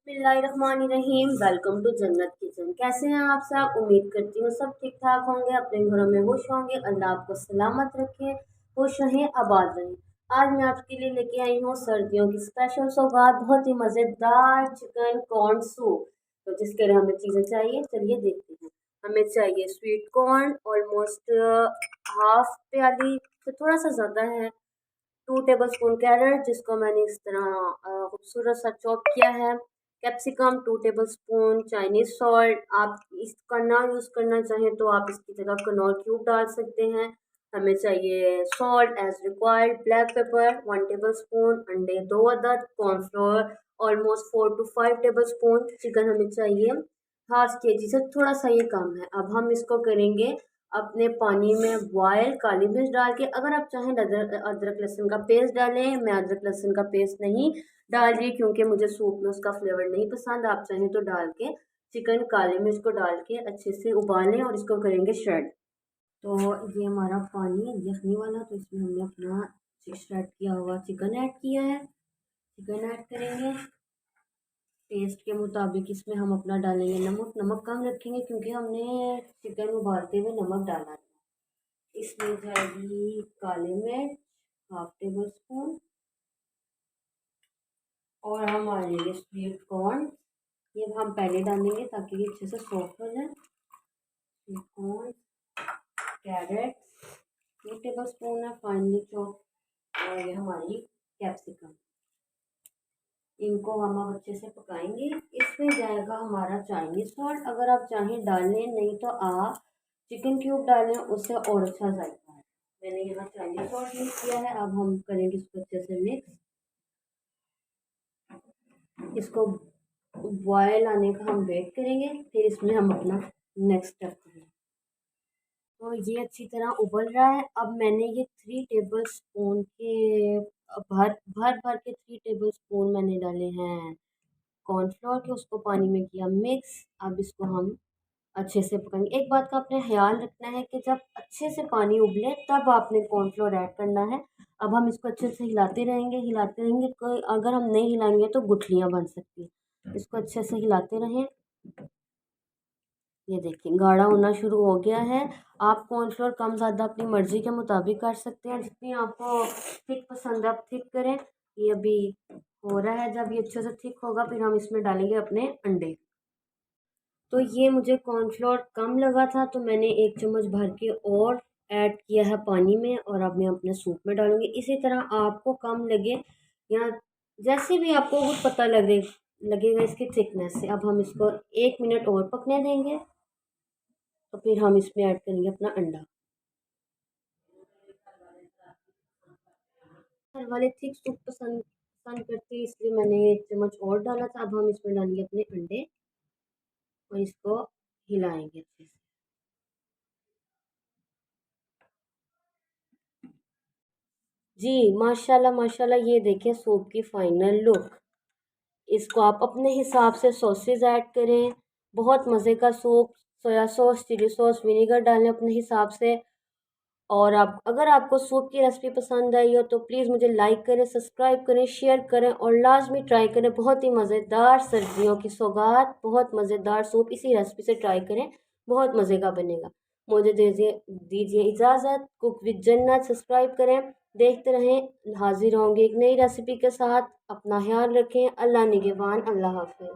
बिस्मिल्लाहिर्रहमानिर्रहीम। Welcome to जन्नत kitchen. कैसे हैं आप सब? उम्मीद करती हूँ सब ठीक ठाक होंगे, अपने घरों में खुश होंगे। अल्लाह आपको सलामत रखे, खुश रहें, आबाद रहें। आज मैं आपके लिए लेके आई हूँ सर्दियों की स्पेशल सौगात, बहुत ही मज़ेदार चिकन कॉर्न सूप। तो जिसके लिए हमें चीज़ें चाहिए, चलिए देखते हैं। हमें चाहिए स्वीट कॉर्न, ऑलमोस्ट हाफ प्याली से थोड़ा सा ज़्यादा है। 2 टेबल स्पून कैरेट, जिसको मैंने इस तरह खूबसूरत सा चॉप किया है। Capsicum 2 table spoon, Chinese salt, आप इसका ना यूज़ करना चाहें तो आप इसकी जगह कनौर क्यूब डाल सकते हैं। हमें चाहिए salt as required, black pepper 1 tablespoon, अंडे 2 अदद, cornflour almost 4 to 5 tablespoon. Chicken हमें चाहिए हाफ के जी से थोड़ा सा ये कम है। अब हम इसको करेंगे अपने पानी में बॉयल, काली मिर्च डाल के। अगर आप चाहें अदरक लहसुन का पेस्ट डालें, मैं अदरक लहसुन का पेस्ट नहीं डाल रही क्योंकि मुझे सूप में उसका फ्लेवर नहीं पसंद। आप चाहें तो डाल के चिकन काली मिर्च को डाल के अच्छे से उबालें और इसको करेंगे श्रेड। तो ये हमारा पानी यखनी वाला, तो इसमें हमने अपना श्रेड किया हुआ चिकन ऐड किया है। चिकन ऐड करेंगे टेस्ट के मुताबिक। इसमें हम अपना डालेंगे नमक, नमक कम रखेंगे क्योंकि हमने चिकन उबालते हुए नमक डाला है। इसमें जाएगी काली मिर्च 1/2 टेबल स्पून, और हम डालेंगे स्वीट कॉर्न। ये हम पहले डालेंगे ताकि ये अच्छे से सॉफ्ट हो जाए। Sweet corn, carrot 2 tablespoon है फाइनली चॉप, और ये हमारी कैप्सिकम। इनको हम अब अच्छे से पकाएंगे। इसमें जाएगा हमारा चाइनीज सॉल्ट, अगर आप चाहें डालें, नहीं तो आप चिकन क्यूब डालें, उससे और अच्छा जाएगा है। मैंने यहाँ चाइनीज सॉल्ट यूज़ किया है। अब हम करेंगे इसको अच्छे से मिक्स। इसको बॉयल आने का हम वेट करेंगे, फिर इसमें हम अपना नेक्स्ट स्टेप करेंगे। तो ये अच्छी तरह उबल रहा है। अब मैंने ये 3 टेबल स्पून के भर भर भर के 3 टेबल स्पून मैंने डाले हैं कॉर्नफ्लोर के, उसको पानी में किया मिक्स। अब इसको हम अच्छे से पकाएंगे। एक बात का आपने ख्याल रखना है कि जब अच्छे से पानी उबले तब आपने कॉर्नफ्लोर ऐड करना है। अब हम इसको अच्छे से हिलाते रहेंगे। कोई अगर हम नहीं हिलाएंगे तो गुठलियाँ बन सकती हैं। इसको अच्छे से हिलाते रहें। ये देखिए गाढ़ा होना शुरू हो गया है। आप कॉर्नफ्लोर कम ज़्यादा अपनी मर्ज़ी के मुताबिक कर सकते हैं, जितनी आपको थिक पसंद है आप थिक करें। ये अभी हो रहा है। जब ये अच्छे से थिक होगा फिर हम इसमें डालेंगे अपने अंडे। तो ये मुझे कॉर्नफ्लोर कम लगा था तो मैंने 1 चम्मच भर के और ऐड किया है पानी में, और अब मैं अपने सूप में डालूंगी। इसी तरह आपको कम लगे या जैसे भी आपको कुछ पता लगेगा इसकी थिकनेस से। अब हम इसको 1 मिनट और पकने देंगे, तो फिर हम इसमें ऐड करेंगे अपना अंडा। घर वाले थिक सूप पसंद करते हैं, इसलिए मैंने 1 चम्मच और डाला था। अब हम इसमें डालेंगे अपने अंडे और इसको हिलाएंगे अच्छे से। जी माशाल्लाह माशाल्लाह, ये देखें सूप की फाइनल लुक। इसको आप अपने हिसाब से सॉसेज ऐड करें। बहुत मज़े का soup. Soya sauce, chilli sauce, vinegar डालें अपने हिसाब से। और आप अगर आपको सूप की रेसिपी पसंद आई हो तो प्लीज़ मुझे लाइक करें, सब्सक्राइब करें, शेयर करें और लाजमी ट्राई करें। बहुत ही मज़ेदार सर्दियों की सौगात, बहुत मज़ेदार सूप इसी रेसिपी से ट्राई करें, बहुत मज़े का बनेगा। मुझे दीजिए इजाज़त। कुक विद जन्नत सब्सक्राइब करें, देखते रहें। हाजिर होंगे एक नई रेसिपी के साथ। अपना ख्याल रखें। अल्लाह निगहबान। अल्लाह हाफिज़।